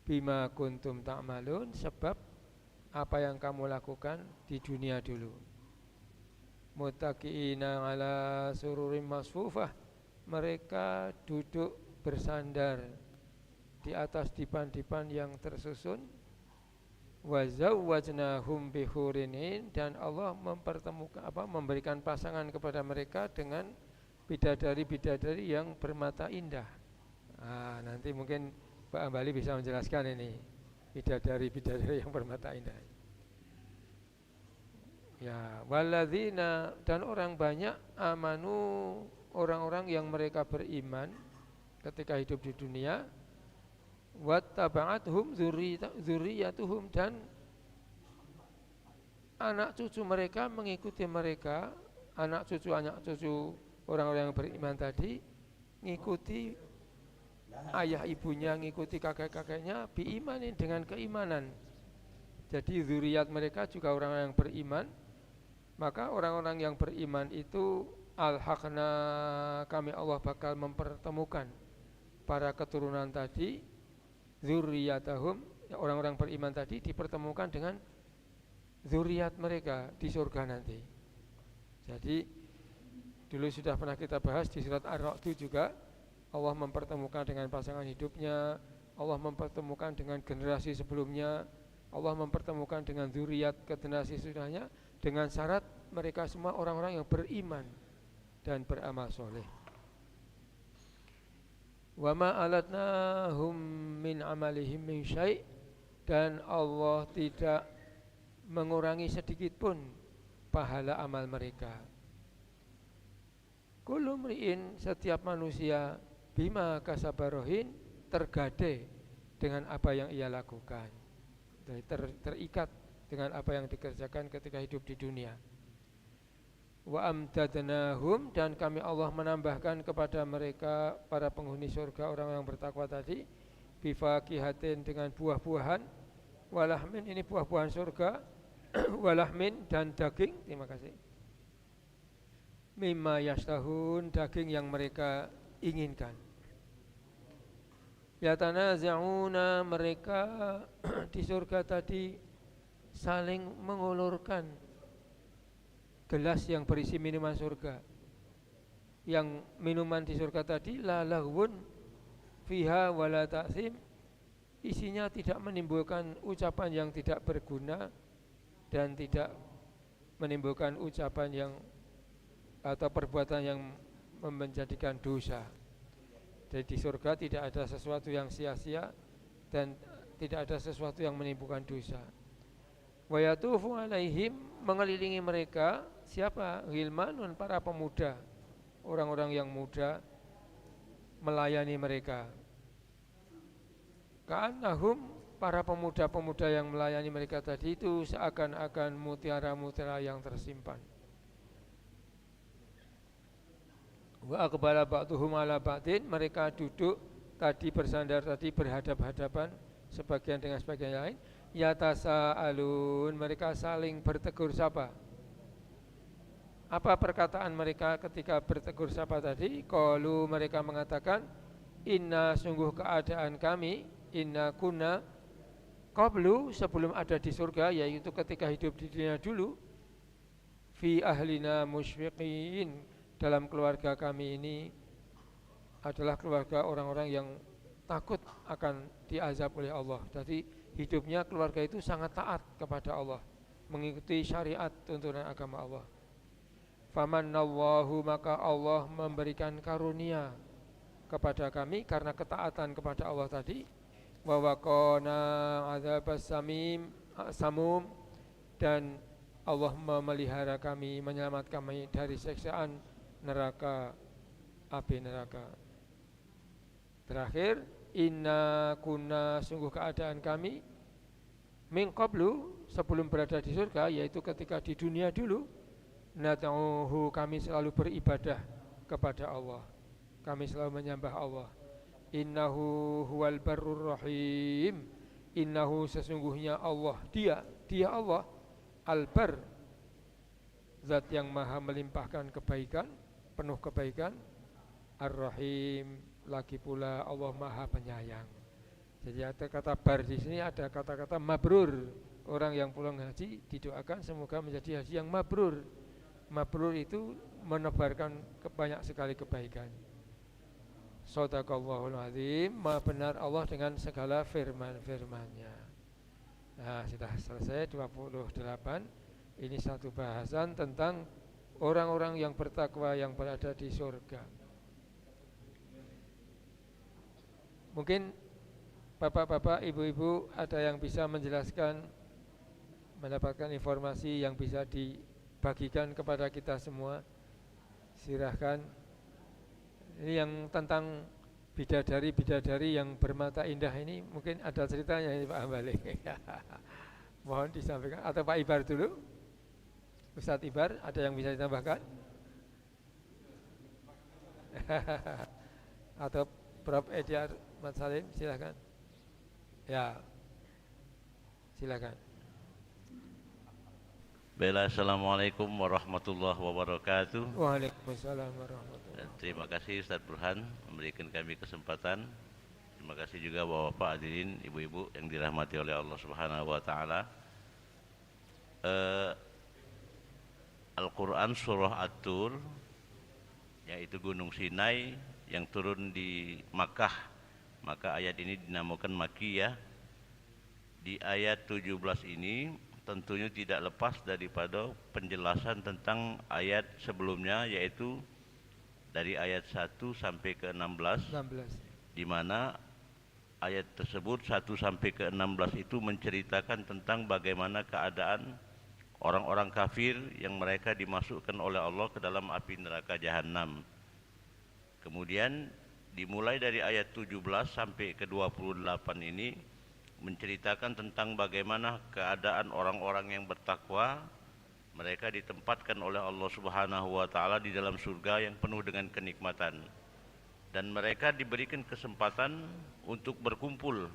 bima kuntum ta'malun, sebab apa yang kamu lakukan di dunia dulu. Muttaqiina ala sururim masfufah, mereka duduk bersandar di atas dipan-dipan yang tersusun. Wa zawwajnahum bihurinin, dan Allah memberikan pasangan kepada mereka dengan bidadari-bidadari yang bermata indah. Nanti mungkin Pak Ambali bisa menjelaskan ini bidadari-bidadari yang bermata indah. Ya, walladzina, dan orang banyak, amanu, orang-orang yang mereka beriman ketika hidup di dunia, wattaba'athum dzurriyyatuhum, dan anak cucu mereka mengikuti mereka, anak cucu orang-orang yang beriman tadi ngikuti ayah ibunya, ngikuti kakek-kakeknya, biimanin, dengan keimanan. Jadi zuriat mereka juga orang-orang yang beriman. Maka orang-orang yang beriman itu alhaqna, kami Allah bakal mempertemukan para keturunan tadi, zurriyatahum, orang-orang beriman tadi dipertemukan dengan zuriat mereka di surga nanti. Jadi dulu sudah pernah kita bahas di surat Ar-Ra'd juga, Allah mempertemukan dengan pasangan hidupnya, Allah mempertemukan dengan generasi sebelumnya, Allah mempertemukan dengan zuriat ke generasi sudahnya, dengan syarat mereka semua orang-orang yang beriman dan beramal soleh. Wa ma alatnahum min amalihim min syai', dan Allah tidak mengurangi sedikit pun pahala amal mereka. Kullu mri'in, setiap manusia, bima kasabarohin, tergade dengan apa yang ia lakukan, terikat dengan apa yang dikerjakan ketika hidup di dunia. Wa amdadnahum, dan kami Allah menambahkan kepada mereka para penghuni surga, orang yang bertakwa tadi, bifakihatin, dengan buah-buahan, walahmin, ini buah-buahan surga, walahmin, dan daging, terima kasih, mimma yashtahun, daging yang mereka inginkan. Yatanaza'una, mereka di surga tadi saling mengulurkan gelas yang berisi minuman surga. Yang minuman di surga tadi la laghwun fiha wala ta'sim, isinya tidak menimbulkan ucapan yang tidak berguna dan tidak menimbulkan ucapan yang atau perbuatan yang menjadikan dosa. Jadi di surga tidak ada sesuatu yang sia-sia dan tidak ada sesuatu yang menimbulkan dosa. Wa yatufu alaihim, mengelilingi mereka siapa? Ghilmanun, para pemuda, orang-orang yang muda melayani mereka. Ka'annahum, para pemuda-pemuda yang melayani mereka tadi itu seakan-akan mutiara-mutiara yang tersimpan. Wa aqbala ba'duhum ala ba'din, mereka duduk tadi bersandar tadi berhadap-hadapan sebagian dengan sebagian lain. Yatasa'alun, mereka saling bertegur sapa. Apa perkataan mereka ketika bertegur sapa tadi? Qalu, mereka mengatakan, inna, sungguh keadaan kami, inna kunna qablu, sebelum ada di surga, yaitu ketika hidup di dunia dulu, fi ahlina musyfiqin, dalam keluarga kami ini adalah keluarga orang-orang yang takut akan diazab oleh Allah. Jadi hidupnya keluarga itu sangat taat kepada Allah, mengikuti syariat tuntunan agama Allah. Famannallahu, maka Allah memberikan karunia kepada kami karena ketaatan kepada Allah tadi. Wa waqana adzabas samum, dan Allah memelihara kami, menyelamatkan kami dari siksaan neraka, api neraka. Terakhir, inna kunna, sungguh keadaan kami, min qablu, sebelum berada di surga, yaitu ketika di dunia dulu, nad'uhu, kami selalu beribadah kepada Allah, kami selalu menyembah Allah. Innahu huwal barrur rahim, innahu, sesungguhnya Allah, dia Allah, al-bar, zat yang maha melimpahkan kebaikan, penuh kebaikan, ar-rahim, lagi pula Allah maha penyayang. Jadi ada kata bar di sini, ada kata-kata mabrur. Orang yang pulang haji didoakan semoga menjadi haji yang mabrur. Mabrur itu menebarkan banyak sekali kebaikan. Shadaqallahul azim, maha benar Allah dengan segala firman-firman-Nya. Nah, sudah selesai 28. Ini satu bahasan tentang orang-orang yang bertakwa yang berada di surga. Mungkin bapak-bapak, ibu-ibu ada yang bisa menjelaskan, mendapatkan informasi yang bisa dibagikan kepada kita semua. Silahkan. Ini yang tentang bidadari-bidadari yang bermata indah ini mungkin ada ceritanya ini Pak Hambali. Mohon disampaikan. Atau Pak Ibar dulu. Ustadz Ibar, ada yang bisa ditambahkan? Atau Prof. Ediar Mat Salim, silakan. Ya, silakan. Baiklah, assalamualaikum warahmatullahi wabarakatuh. Waalaikumsalam warahmatullahi wabarakatuh. Terima kasih Ustadz Burhan memberikan kami kesempatan. Terima kasih juga Bapak-bapak hadirin, ibu-ibu yang dirahmati oleh Allah Subhanahu wa taala. Al-Qur'an surah At-Tur, yaitu Gunung Sinai yang turun di Makkah. Maka ayat ini dinamakan Makkiyah. Di ayat 17 ini tentunya tidak lepas daripada penjelasan tentang ayat sebelumnya, yaitu dari ayat 1 sampai ke 16, di mana ayat tersebut 1 sampai ke 16 itu menceritakan tentang bagaimana keadaan orang-orang kafir yang mereka dimasukkan oleh Allah ke dalam api neraka jahanam. Kemudian dimulai dari ayat 17 sampai ke 28 ini menceritakan tentang bagaimana keadaan orang-orang yang bertakwa. Mereka ditempatkan oleh Allah Subhanahu wa taala di dalam surga yang penuh dengan kenikmatan, dan mereka diberikan kesempatan untuk berkumpul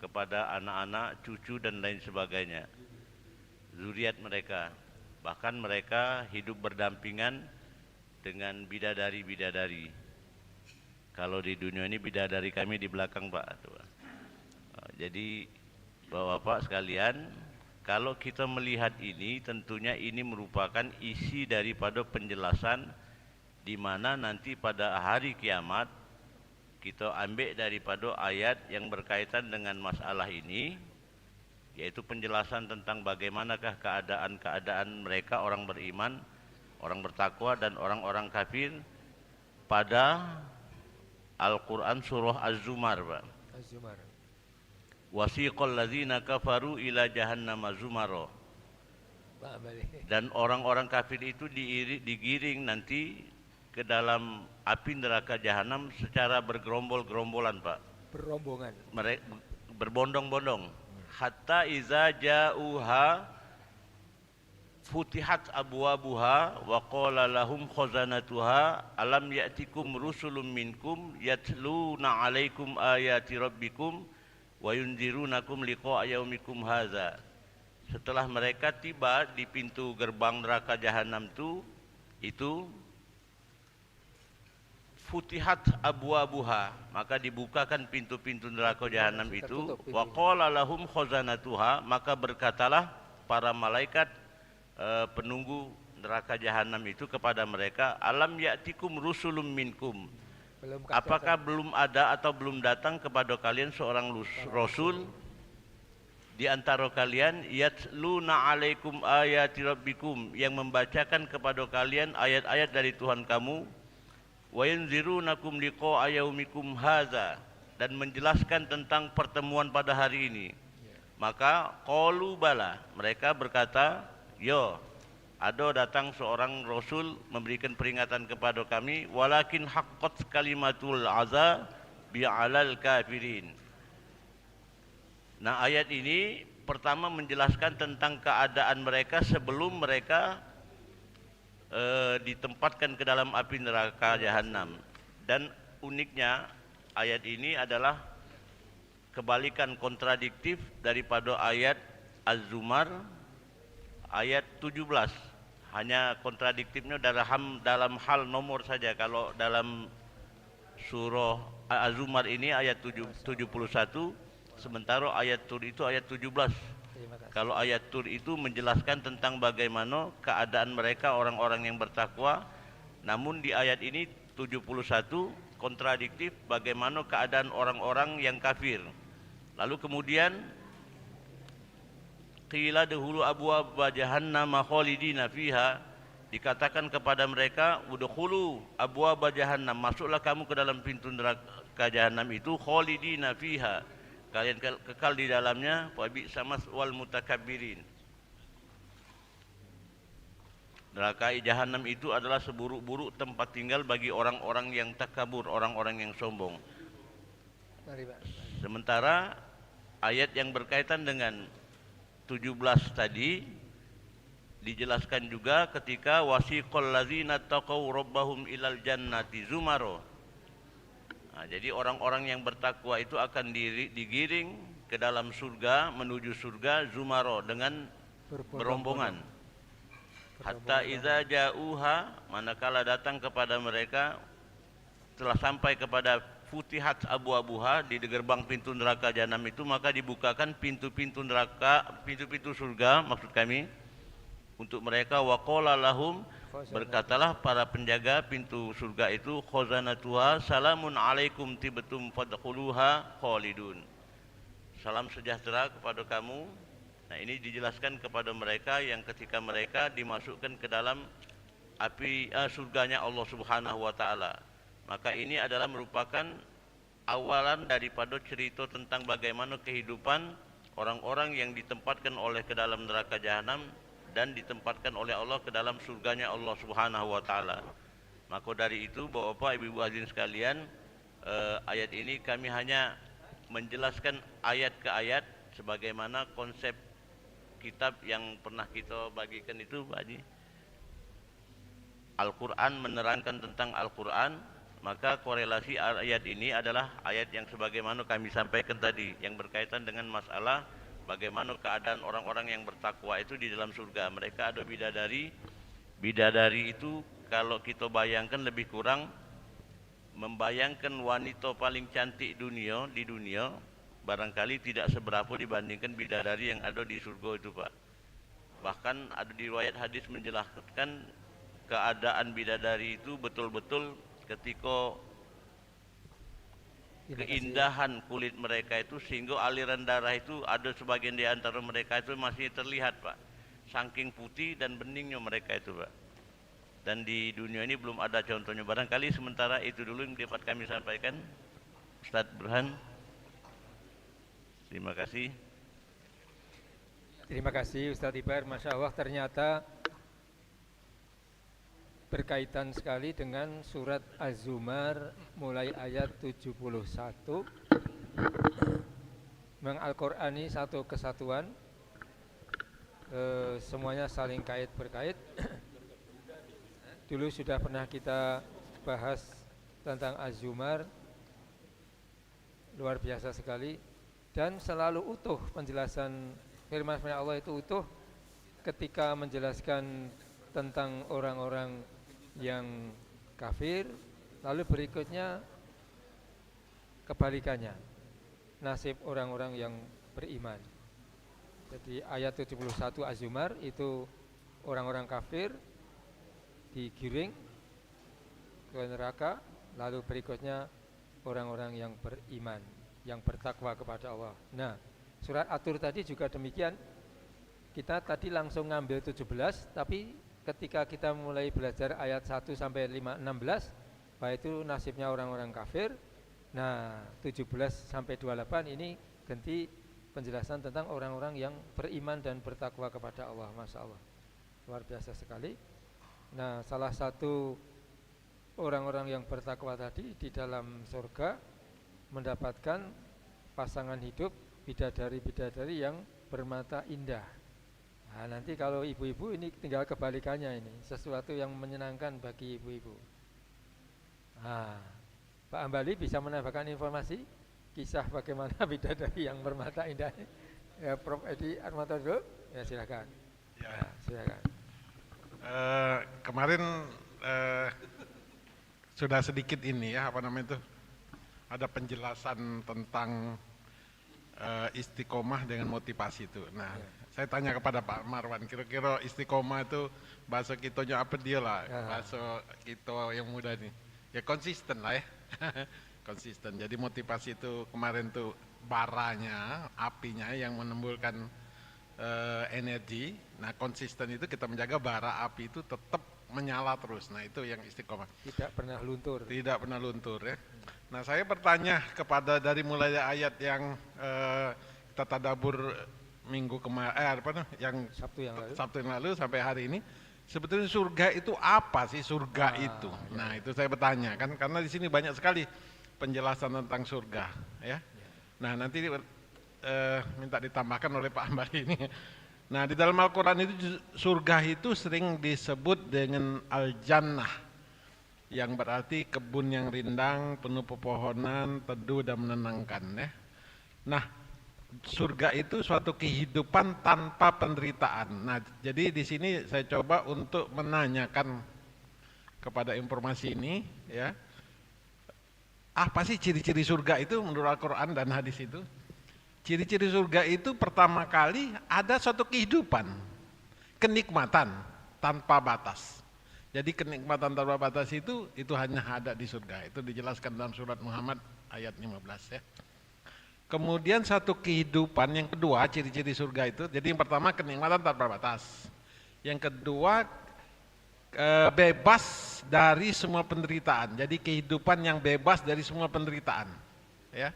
kepada anak-anak, cucu dan lain sebagainya, zuriat mereka. Bahkan mereka hidup berdampingan dengan bidadari-bidadari. Kalau di dunia ini bidadari kami di belakang Pak. Jadi Bapak-bapak sekalian, kalau kita melihat ini, tentunya ini merupakan isi daripada penjelasan di mana nanti pada hari kiamat kita ambil daripada ayat yang berkaitan dengan masalah ini, yaitu penjelasan tentang bagaimanakah keadaan mereka orang beriman, orang bertakwa dan orang-orang kafir pada Al-Quran surah Az-Zumar, Pak. Az-Zumar. Wasiqal ladzina kafaru ila jahannama zumara. Dan orang-orang kafir itu digiring nanti ke dalam api neraka jahanam secara bergerombol-gerombolan, Pak. Berombongan. Mereka berbondong-bondong. Hatta iza ja'uha futihat abwabuha wa qala lahum khazanatuha alam ya'tikum rusulun minkum yatluna 'alaikum ayati rabbikum wa yunzirunakum liqa'a yaumikum hadza. Setelah mereka tiba di pintu gerbang neraka jahanam itu futihat abwabuha, maka dibukakan pintu-pintu neraka jahanam itu. Wa qala lahum khazanatuha, maka berkatalah para malaikat penunggu neraka jahanam itu kepada mereka, alam ya'tikum rusulun minkum, apakah belum ada atau belum datang kepada kalian seorang rasul di antara kalian, yatluna 'alaikum ayati rabbikum, yang membacakan kepada kalian ayat-ayat dari Tuhan kamu, wa yunzirunakum liqa'a yaumikum hadza, dan menjelaskan tentang pertemuan pada hari ini. Maka qalu bala, mereka berkata, yo, ada datang seorang rasul memberikan peringatan kepada kami, walakin haqqat kalimatul azab bi'alal kafirin. Nah, ayat ini pertama menjelaskan tentang keadaan mereka sebelum mereka ditempatkan ke dalam api neraka jahanam. Dan uniknya ayat ini adalah kebalikan kontradiktif daripada ayat Az-Zumar ayat 17. Hanya kontradiktifnya dalam hal nomor saja. Kalau dalam surah Az-Zumar ini ayat 71 Sementara ayat Tur itu ayat 17. Terima kasih. Kalau ayat Tur itu menjelaskan tentang bagaimana keadaan mereka orang-orang yang bertakwa, namun di ayat ini 71 kontradiktif bagaimana keadaan orang-orang yang kafir. Lalu kemudian qila dahulu abwaaba jahannam khalidina fiha, dikatakan kepada mereka udkhulu abwaaba jahannam, masuklah kamu ke dalam pintu neraka jahanam itu, khalidina fiha, kalian kekal di dalamnya, wa bi'sa maswal mutakabbirin. Neraka jahanam itu adalah seburuk-buruk tempat tinggal bagi orang-orang yang takabur, orang-orang yang sombong. Mari Pak. Sementara ayat yang berkaitan dengan 17 tadi dijelaskan juga ketika wasiqal ladzina taqaw rabbahum ilal jannati zumaro. Nah, jadi orang-orang yang bertakwa itu akan digiring ke dalam surga, menuju surga zumaro dengan berombongan. Hatta iza ja'uha, manakala datang kepada mereka, telah sampai kepada futihat abwabuha, di gerbang pintu neraka jahanam itu, maka dibukakan pintu-pintu neraka, pintu-pintu surga maksud kami untuk mereka. Wa qala lahum, berkatalah para penjaga pintu surga itu, khazanatuha salamun alaikum tibtum fadkhuluha khalidun, salam sejahtera kepada kamu. Nah, ini dijelaskan kepada mereka yang ketika mereka dimasukkan ke dalam api surganya Allah Subhanahu wa taala. Maka ini adalah merupakan awalan daripada cerita tentang bagaimana kehidupan orang-orang yang ditempatkan oleh ke dalam neraka jahanam dan ditempatkan oleh Allah ke dalam surganya Allah Subhanahu wa taala. Maka dari itu Bapak Ibu hadirin sekalian, ayat ini kami hanya menjelaskan ayat ke ayat sebagaimana konsep kitab yang pernah kita bagikan itu, Pak Haji. Al-Quran menerangkan tentang Al-Quran, maka korelasi ayat ini adalah ayat yang sebagaimana kami sampaikan tadi, yang berkaitan dengan masalah bagaimana keadaan orang-orang yang bertakwa itu di dalam surga. Mereka ada bidadari. Bidadari itu kalau kita bayangkan lebih kurang membayangkan wanita paling cantik di dunia barangkali tidak seberapa dibandingkan bidadari yang ada di surga itu, Pak. Bahkan ada di riwayat hadis menjelaskan keadaan bidadari itu betul-betul ketika keindahan kulit mereka itu sehingga aliran darah itu ada sebagian di antara mereka itu masih terlihat, Pak. Saking putih dan beningnya mereka itu, Pak. Dan di dunia ini belum ada contohnya. Barangkali sementara itu dulu yang dapat kami sampaikan. Ustadz Burhan. Terima kasih. Terima kasih Ustadz Ibar. Masya Allah, ternyata berkaitan sekali dengan surat Az-Zumar mulai ayat 71. Memang Al-Qur'ani satu kesatuan, semuanya saling kait berkait. Dulu sudah pernah kita bahas tentang Az-Zumar, luar biasa sekali. Dan selalu utuh penjelasan firman Allah itu utuh ketika menjelaskan tentang orang-orang yang kafir, lalu berikutnya kebalikannya, nasib orang-orang yang beriman. Jadi ayat 71 Az-Zumar itu orang-orang kafir digiring ke neraka, lalu berikutnya orang-orang yang beriman, yang bertakwa kepada Allah. Nah, surat At-Tur tadi juga demikian. Kita tadi langsung ngambil 17, tapi ketika kita mulai belajar ayat 1 sampai 16, itu nasibnya orang-orang kafir. Nah, 17 sampai 28 ini ganti penjelasan tentang orang-orang yang beriman dan bertakwa kepada Allah. Masya Allah, luar biasa sekali. Nah, salah satu orang-orang yang bertakwa tadi di dalam surga mendapatkan pasangan hidup bidadari-bidadari yang bermata indah. Nah, nanti kalau ibu-ibu ini tinggal kebalikannya, ini sesuatu yang menyenangkan bagi ibu-ibu. Nah, Pak Ambali bisa menambahkan informasi kisah bagaimana bidadari yang bermata indah. Ya, Prof. Edi Armanto dulu, ya silakan. Ya. Nah, silakan. Kemarin sudah sedikit ini ya, apa namanya itu, ada penjelasan tentang istiqomah dengan motivasi itu. Nah, saya tanya kepada Pak Marwan, kira-kira istiqomah itu bahasa kitonya apa dia lah, bahasa kito yang muda nih. Ya konsisten lah ya, konsisten. Jadi motivasi itu kemarin tuh baranya, apinya yang menimbulkan energi. Nah konsisten itu kita menjaga bara api itu tetap menyala terus. Nah itu yang istiqomah. Tidak pernah luntur. Tidak pernah luntur ya. Nah saya bertanya kepada dari mulai ayat yang kita tadabur minggu kemarin, yang Sabtu yang lalu sampai hari ini, sebetulnya surga itu apa sih surga itu? Nah itu saya bertanya kan, karena di sini banyak sekali penjelasan tentang surga ya. Nah nanti minta ditambahkan oleh Pak Ambar ini. Nah di dalam Al-Quran itu surga itu sering disebut dengan Al-Jannah, yang berarti kebun yang rindang, penuh pepohonan, teduh dan menenangkan ya. Nah surga itu suatu kehidupan tanpa penderitaan. Nah jadi di sini saya coba untuk menanyakan kepada informasi ini ya, apa sih ciri-ciri surga itu menurut Al-Quran dan hadis itu? Ciri-ciri surga itu pertama kali ada suatu kehidupan, kenikmatan tanpa batas. Jadi kenikmatan tanpa batas itu hanya ada di surga. Itu dijelaskan dalam surat Muhammad ayat 15 ya. Kemudian satu kehidupan yang kedua, ciri-ciri surga itu, jadi yang pertama kenikmatan tanpa batas. Yang kedua bebas dari semua penderitaan. Jadi kehidupan yang bebas dari semua penderitaan. Ya.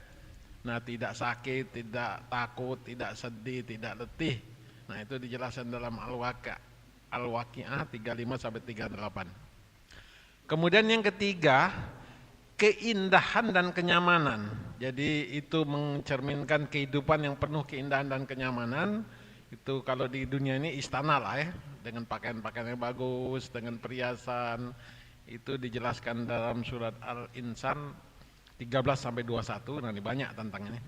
Nah, tidak sakit, tidak takut, tidak sedih, tidak letih. Nah, itu dijelaskan dalam Al-Waqi'ah 35 sampai 38. Kemudian yang ketiga, keindahan dan kenyamanan. Jadi itu mencerminkan kehidupan yang penuh keindahan dan kenyamanan. Itu kalau di dunia ini istana lah ya, dengan pakaian-pakaian yang bagus, dengan perhiasan. Itu dijelaskan dalam surat Al-Insan 13 sampai 21. Nah, ini banyak tentang ini.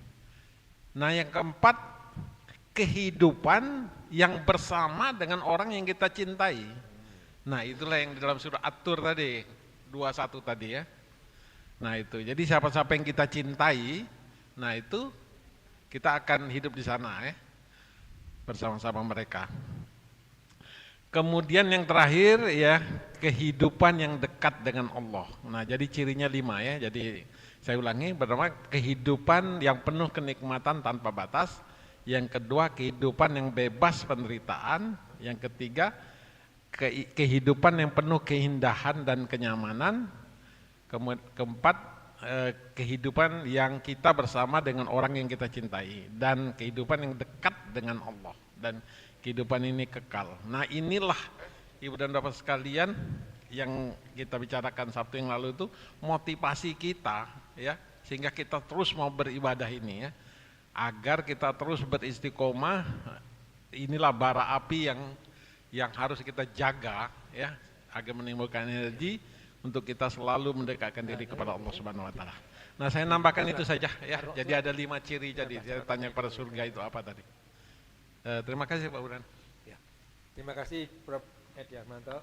Nah, yang keempat, kehidupan yang bersama dengan orang yang kita cintai. Nah, itulah yang di dalam surat At-Tur tadi, 21 tadi ya. Nah, itu. Jadi siapa-siapa yang kita cintai, nah itu kita akan hidup di sana ya, bersama-sama mereka. Kemudian yang terakhir ya, kehidupan yang dekat dengan Allah. Nah, jadi cirinya 5 ya. Jadi saya ulangi, pertama kehidupan yang penuh kenikmatan tanpa batas. Yang kedua kehidupan yang bebas penderitaan. Yang ketiga kehidupan yang penuh keindahan dan kenyamanan. Keempat kehidupan yang kita bersama dengan orang yang kita cintai. Dan kehidupan yang dekat dengan Allah. Dan kehidupan ini kekal. Nah inilah Ibu dan Bapak sekalian yang kita bicarakan Sabtu yang lalu itu motivasi kita ya, sehingga kita terus mau beribadah ini ya, agar kita terus beristiqomah. Inilah bara api yang harus kita jaga ya, agar menimbulkan energi untuk kita selalu mendekatkan diri kepada Allah Subhanahu wa taala. Nah, saya nambahkan itu saja ya. Jadi ada 5 ciri, jadi saya tanya kepada surga itu apa tadi. Terima kasih Pak Burhan. Ya. Terima kasih Prof. Edi Armanto.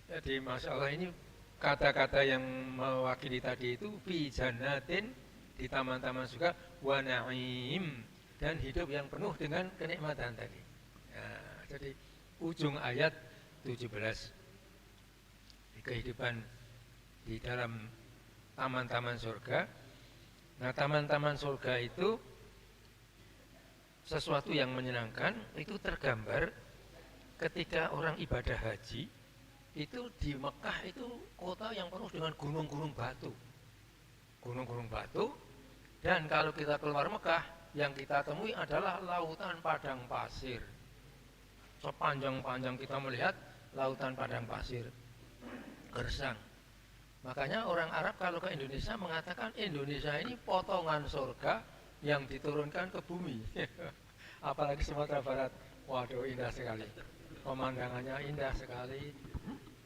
Jadi Masya Allah ini kata-kata yang mewakili tadi itu fi jannatin, di taman-taman surga, wa na'im, dan hidup yang penuh dengan kenikmatan tadi. Nah, jadi ujung ayat 17, kehidupan di dalam taman-taman surga. Nah, taman-taman surga itu sesuatu yang menyenangkan, itu tergambar ketika orang ibadah haji. Itu di Mekah itu kota yang penuh dengan gunung-gunung batu. Gunung-gunung batu, dan kalau kita keluar Mekah, yang kita temui adalah lautan padang pasir. Sepanjang-panjang kita melihat lautan padang pasir, gersang. Makanya orang Arab kalau ke Indonesia mengatakan Indonesia ini potongan surga yang diturunkan ke bumi. Apalagi Sumatera Barat, waduh indah sekali. Pemandangannya indah sekali.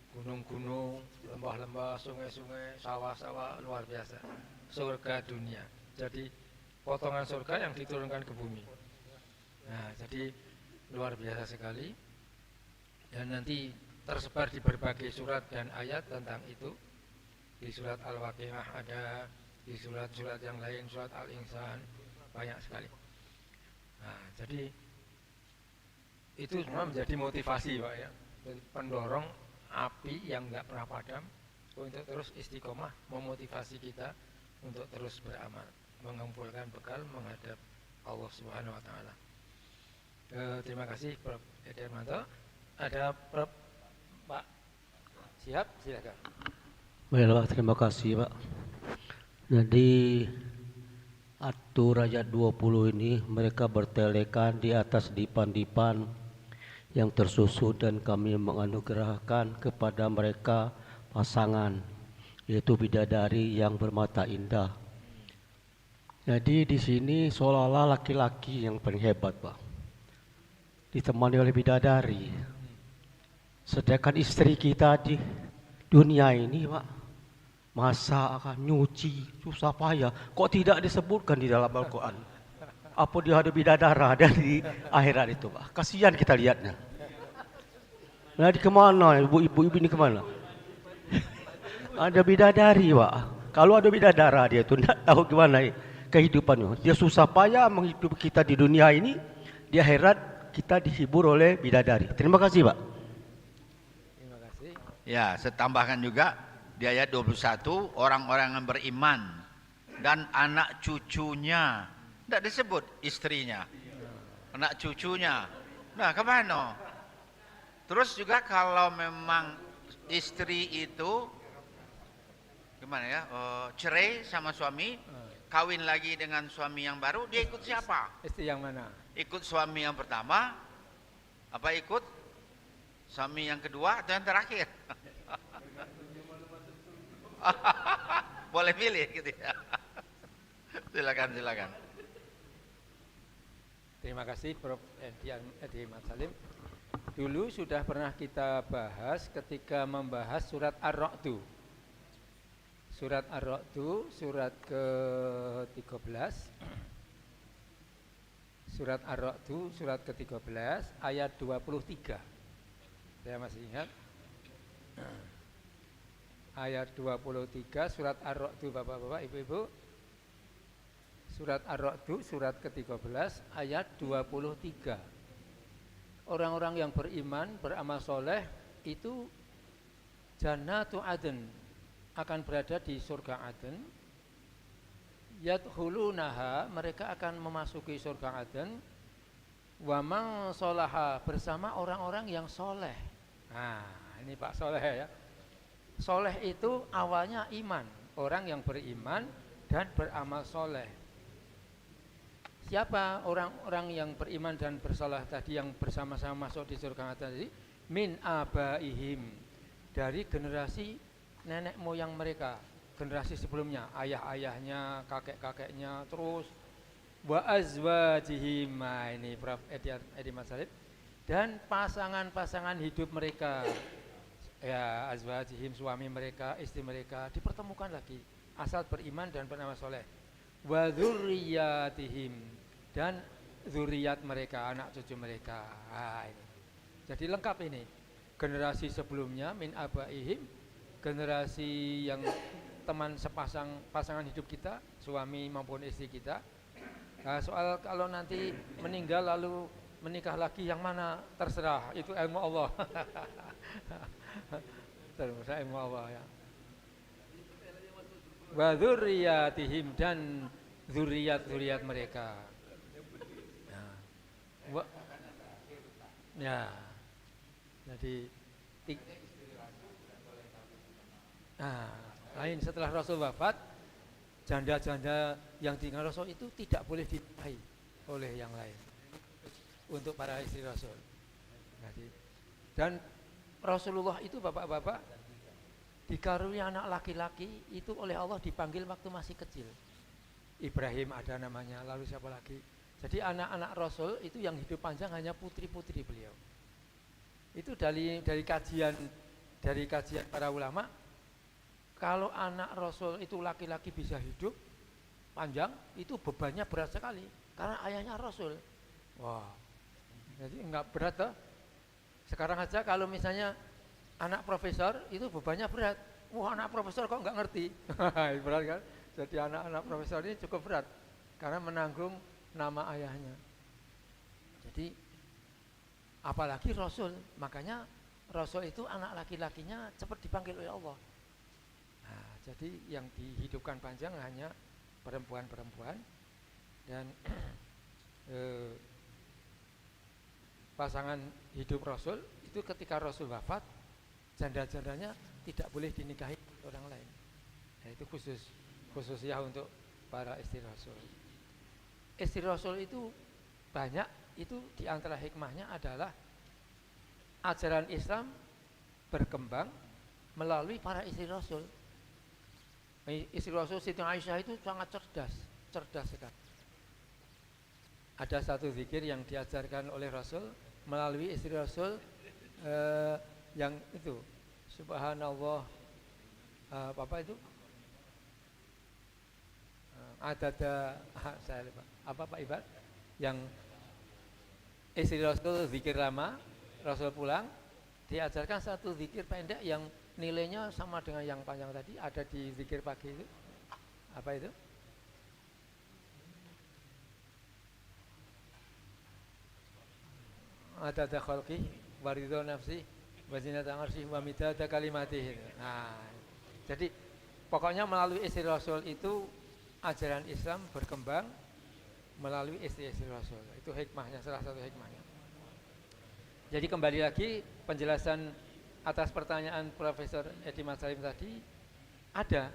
Gunung-gunung, lembah-lembah, sungai-sungai, sawah-sawah, luar biasa. Surga dunia. Jadi potongan surga yang diturunkan ke bumi. Nah, jadi luar biasa sekali. Dan nanti tersebar di berbagai surat dan ayat tentang itu. Di surat Al-Waqi'ah ada, di surat-surat yang lain, surat Al-Insan, banyak sekali. Nah, jadi itu semua menjadi motivasi Pak ya, pendorong api yang nggak pernah padam untuk terus istiqomah, memotivasi kita untuk terus beramal, mengumpulkan bekal menghadap Allah Subhanahu Wa Taala. Terima kasih Prof. Edermanto. Ada Prof. Pak Siap, silakan. Baiklah, terima kasih Pak. Jadi Atur ayat 20 ini mereka bertelekan di atas dipan-dipan yang tersusun dan kami menganugerahkan kepada mereka pasangan, yaitu bidadari yang bermata indah. Jadi di sini seolah-olah laki-laki yang paling hebat Pak, ditemani oleh bidadari. Sedangkan istri kita di dunia ini Pak, masak, akan nyuci, susah payah. Kok tidak disebutkan di dalam Al-Quran? Apa dia ada bidadara dari akhirat itu Pak? Kasihan kita lihatnya. Nah di kemana ibu-ibu ini kemana? Ada bidadari Pak. Kalau ada bidadara dia itu tidak tahu gimana kehidupannya. Dia susah payah menghidupi kita di dunia ini. Di akhirat kita dihibur oleh bidadari. Terima kasih Pak. Terima kasih. Ya, saya tambahkan juga di ayat 21, orang-orang yang beriman dan anak cucunya, tidak disebut istrinya, anak cucunya. Nah, kemana? Terus juga kalau memang istri itu gimana ya, cerai sama suami, kawin lagi dengan suami yang baru, dia ikut siapa? Istri yang mana? Ikut suami yang pertama, apa ikut suami yang kedua atau yang terakhir? Boleh pilih gitu ya. Silakan. Terima kasih Prof. Edi Matsalim. Dulu sudah pernah kita bahas ketika membahas surat Ar-Ra'd. Surat Ar-Ra'd, surat ke-13. Surat Ar-Ra'd, surat ke-13 ayat 23. Saya masih ingat. Ayat 23 surat Ar-Ra'd, Bapak-bapak, Ibu-ibu. Surat Ar-Ra'd, surat ke-13 ayat 23. Orang-orang yang beriman, beramal soleh itu Jannatu Adn, akan berada di surga Aden. Yadkhulunaha, mereka akan memasuki surga Aden. Wa man sholaha, bersama orang-orang yang soleh. Nah, ini Pak soleh ya. Soleh itu awalnya iman, orang yang beriman dan beramal soleh. Siapa orang-orang yang beriman dan bersoleh tadi yang bersama-sama masuk di surga tadi? Min abaihim, dari generasi nenek moyang mereka, generasi sebelumnya, ayah-ayahnya, kakek-kakeknya, terus wa azwajihim. Nah, ini Prof. Edi Matsalim. Dan pasangan-pasangan hidup mereka, ya, azwajihim, suami mereka, istri mereka dipertemukan lagi, asal beriman dan beramal soleh. Wa dzurriyyatihim, dan zuriat mereka, anak cucu mereka. Nah, ini. Jadi lengkap ini. Generasi sebelumnya min abaihim, generasi yang teman pasangan hidup kita, suami maupun istri kita. Nah, soal kalau nanti meninggal lalu menikah lagi yang mana, terserah, itu ilmu Allah. Terserah ilmu Allah ya. Wa dzurriyyatihim, dan zuriat mereka. Ya, jadi lain setelah Rasul wafat, janda-janda yang tinggal Rasul itu tidak boleh dinikahi oleh yang lain untuk para istri Rasul. Jadi, dan Rasulullah itu bapak-bapak dikaruniai anak laki-laki itu oleh Allah, dipanggil waktu masih kecil. Ibrahim ada namanya, lalu siapa lagi? Jadi anak-anak Rasul itu yang hidup panjang hanya putri-putri beliau. Itu dari kajian para ulama, kalau anak Rasul itu laki-laki bisa hidup panjang, itu bebannya berat sekali karena ayahnya Rasul. Wah, jadi enggak berat toh. Sekarang aja kalau misalnya anak profesor itu bebannya berat. Wah, anak profesor kok enggak ngerti. Berat kan? Jadi anak-anak profesor ini cukup berat karena menanggung nama ayahnya. Jadi apalagi Rasul, makanya Rasul itu anak laki-lakinya cepat dipanggil oleh Allah. Nah, jadi yang dihidupkan panjang hanya perempuan-perempuan, dan pasangan hidup Rasul itu ketika Rasul wafat, janda-jandanya tidak boleh dinikahi orang lain. Nah, itu khususnya untuk para istri Rasul. Istri Rasul itu banyak, itu diantara hikmahnya adalah ajaran Islam berkembang melalui para istri Rasul. Istri Rasul Siti Aisyah itu sangat cerdas sekali. Ada satu zikir yang diajarkan oleh Rasul melalui istri Rasul, yang itu Subhanallah, apa itu? Saya lupa. Apa Pak Ibar? Yang istri Rasul zikir lama, Rasul pulang, diajarkan satu zikir pendek yang nilainya sama dengan yang panjang tadi, ada di zikir pagi itu. Apa itu? Adada khalqi wa ridha nafsi wa zinata arsy wa midada kalimatihi. Nah, jadi pokoknya melalui istri Rasul itu ajaran Islam berkembang melalui istri-istri Rasul. Itu hikmahnya, salah satu hikmahnya. Jadi kembali lagi penjelasan atas pertanyaan Profesor Edi Masalim tadi, ada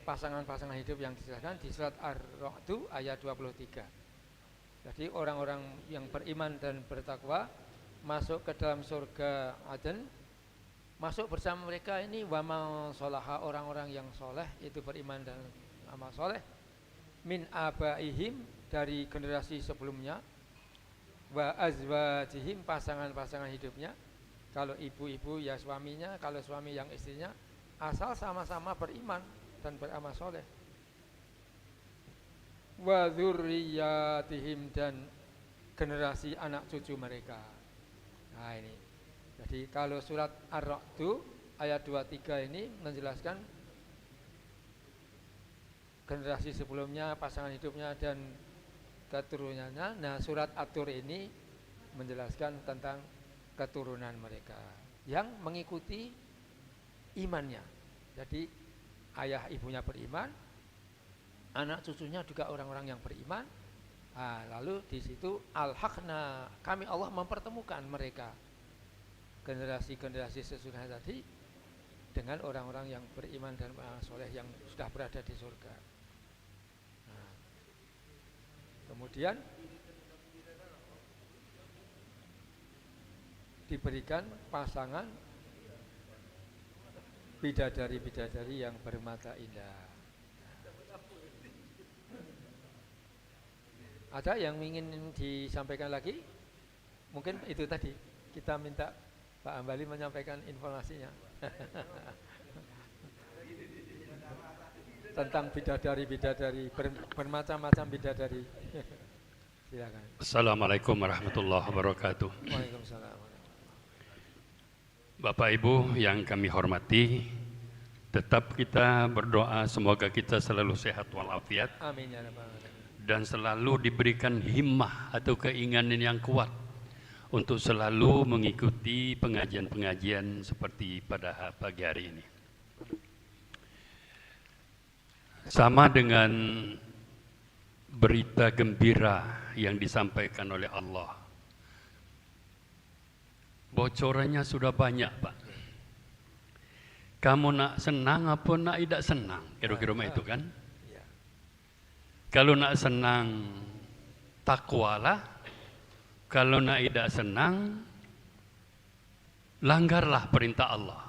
pasangan-pasangan hidup yang dijelaskan di surat Ar-Ra'd ayat 23. Jadi orang-orang yang beriman dan bertakwa masuk ke dalam surga Aden, masuk bersama mereka ini wamal sholaha, orang-orang yang soleh itu beriman dan amal soleh, min abaihim, dari generasi sebelumnya, wa azwajihim, pasangan-pasangan hidupnya, kalau ibu-ibu ya suaminya, kalau suami yang istrinya, asal sama-sama beriman dan beramal soleh, wa dzurriyyatihim, dan generasi anak cucu mereka. Nah ini, jadi kalau surat Ar-Ra'd ayat 23 ini menjelaskan generasi sebelumnya, pasangan hidupnya dan keturunannya. Nah, surat At-Tur ini menjelaskan tentang keturunan mereka yang mengikuti imannya. Jadi ayah ibunya beriman, anak cucunya juga orang-orang yang beriman. Nah, lalu di situ al-haqna, kami Allah mempertemukan mereka, generasi-generasi sesudahnya tadi, dengan orang-orang yang beriman dan soleh yang sudah berada di surga. Kemudian diberikan pasangan bidadari-bidadari yang bermata indah. Ada yang ingin disampaikan lagi? Mungkin itu tadi, kita minta Pak Ambali menyampaikan informasinya. Tentang bidadari-bidadari, bermacam-macam bidadari. Silakan. Assalamualaikum warahmatullahi wabarakatuh. Waalaikumsalam. Bapak Ibu yang kami hormati, tetap kita berdoa semoga kita selalu sehat walafiat. Amin ya rabbal alamin. Dan selalu diberikan himmah atau keinginan yang kuat untuk selalu mengikuti pengajian-pengajian seperti pada pagi hari ini. Sama dengan berita gembira yang disampaikan oleh Allah, bocorannya sudah banyak, Pak. Kamu nak senang apa nak tidak senang, kira-kira itu kan. Kalau nak senang, takwalah. Kalau nak tidak senang, langgarlah perintah Allah.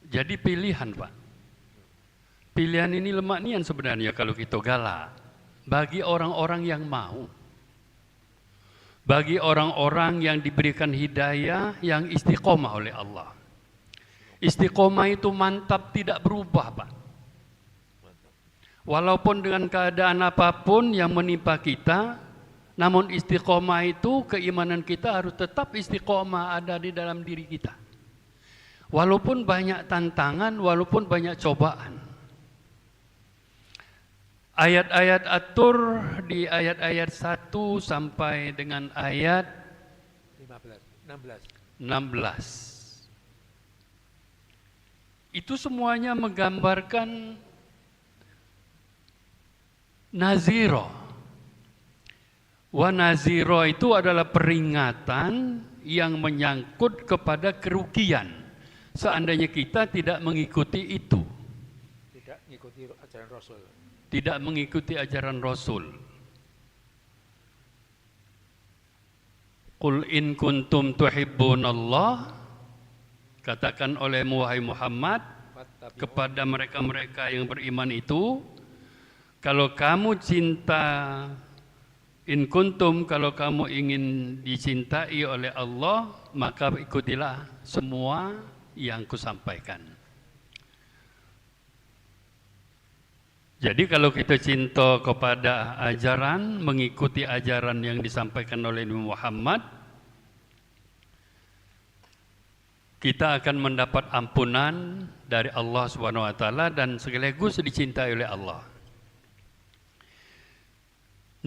Jadi pilihan, Pak. Pilihan ini lemak nian sebenarnya kalau kita galak. Bagi orang-orang yang mau. Bagi orang-orang yang diberikan hidayah, yang istiqomah oleh Allah. Istiqomah itu mantap, tidak berubah, Pak. Walaupun dengan keadaan apapun yang menimpa kita, namun istiqomah itu, keimanan kita harus tetap istiqomah ada di dalam diri kita. Walaupun banyak tantangan, walaupun banyak cobaan. Ayat-ayat atur di ayat-ayat 1 sampai dengan ayat 16. Itu semuanya menggambarkan naziro. Wa naziro itu adalah peringatan yang menyangkut kepada kerugian seandainya kita tidak mengikuti itu. Tidak mengikuti ajaran Rasul. Tidak mengikuti ajaran Rasul. Qul in kuntum tuhibbunallah, katakan oleh wahai Muhammad kepada mereka-mereka yang beriman itu, kalau kamu cinta, in kuntum, kalau kamu ingin dicintai oleh Allah, maka ikutilah semua yang kusampaikan. Jadi kalau kita cinta kepada ajaran, mengikuti ajaran yang disampaikan oleh Nabi Muhammad, kita akan mendapat ampunan dari Allah Subhanahu wa taala dan sekaligus dicintai oleh Allah.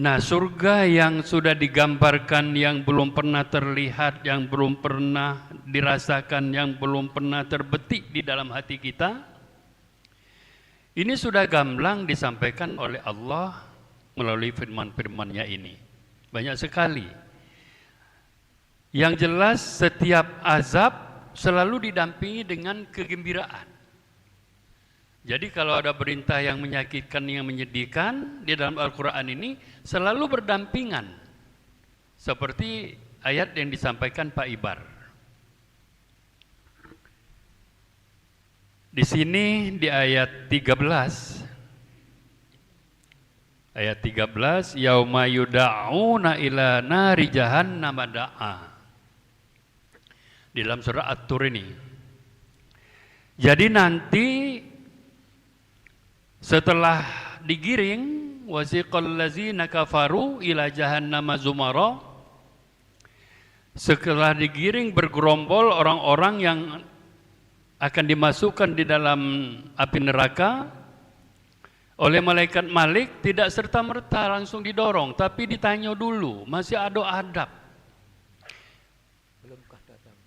Nah, surga yang sudah digambarkan, yang belum pernah terlihat, yang belum pernah dirasakan, yang belum pernah terbetik di dalam hati kita, ini sudah gamblang disampaikan oleh Allah melalui firman-firman-Nya ini. Banyak sekali. Yang jelas setiap azab selalu didampingi dengan kegembiraan. Jadi kalau ada perintah yang menyakitkan, yang menyedihkan di dalam Al-Quran ini selalu berdampingan. Seperti ayat yang disampaikan Pak Ibar. Di sini di ayat 13. Ayat 13, yauma yuda'una ila nari jahannam da'a. Di dalam surah At-Tur ini. Jadi nanti setelah digiring, wasiqal ladzina kafaru ila jahannam zumara, setelah digiring bergerombol orang-orang yang akan dimasukkan di dalam api neraka oleh malaikat Malik, tidak serta-merta langsung didorong, tapi ditanya dulu, masih ada adab.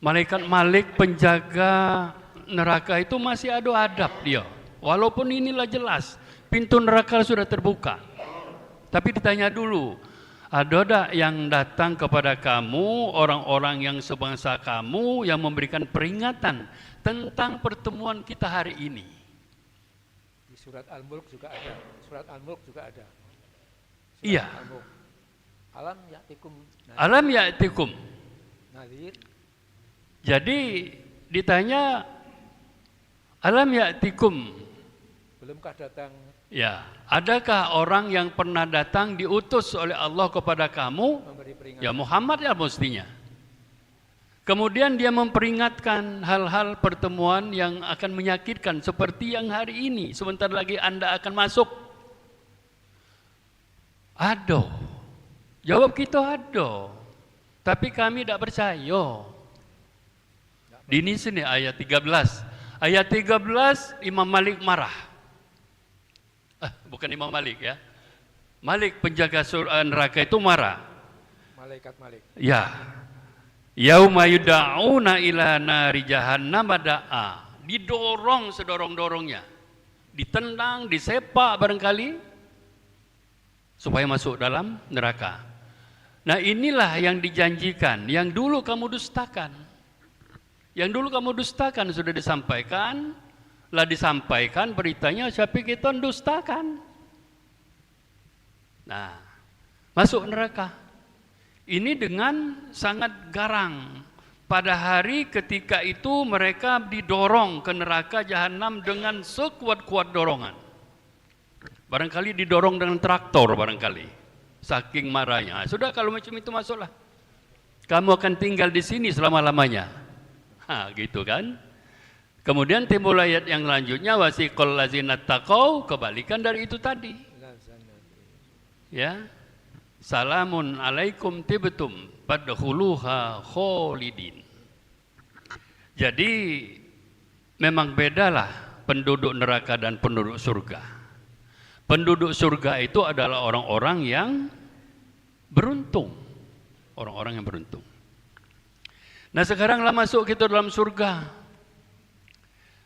Malaikat Malik penjaga neraka itu masih ada adab dia. Walaupun inilah jelas pintu neraka sudah terbuka. Tapi ditanya dulu, ada tak yang datang kepada kamu, orang-orang yang sebangsa kamu, yang memberikan peringatan tentang pertemuan kita hari ini? Di surat Al-Mulk juga ada. Surat Al-Mulk juga ada. Iya. Al-Mulk. Alam ya'tikum. Alam ya'tikum. Nadir. Jadi ditanya, alam ya'tikum. Belumkah datang? Ya, adakah orang yang pernah datang diutus oleh Allah kepada kamu? Ya Muhammad ya mestinya. Kemudian dia memperingatkan hal-hal pertemuan yang akan menyakitkan seperti yang hari ini. Sebentar lagi Anda akan masuk. Ada. Jawab kita ada. Tapi kami tidak percaya. Di sini ayat 13. Ayat 13 Imam Malik marah. Bukan Imam Malik ya. Malik penjaga neraka itu marah. Malaikat Malik. Ya. Yauma yuda'una ila nari jahannam da'a. Didorong sedorong-dorongnya. Ditendang, disepak barangkali supaya masuk dalam neraka. Nah, inilah yang dijanjikan, yang dulu kamu dustakan. Yang dulu kamu dustakan sudah disampaikan, lah disampaikan beritanya, tapi kita dustakan. Nah, masuk neraka. Ini dengan sangat garang. Pada hari ketika itu mereka didorong ke neraka jahanam dengan sekuat-kuat dorongan. Barangkali didorong dengan traktor barangkali. Saking marahnya. Sudah kalau macam itu masuklah. Kamu akan tinggal di sini selama-lamanya. Gitu kan. Kemudian timbul ayat yang lanjutnya, wasiqal ladzina taqau, kebalikan dari itu tadi. Ya. Salamun alaikum tibtum fadkhuluha khalidin. Jadi memang bedalah penduduk neraka dan penduduk surga. Penduduk surga itu adalah orang-orang yang beruntung. Orang-orang yang beruntung. Nah sekaranglah masuk kita dalam surga.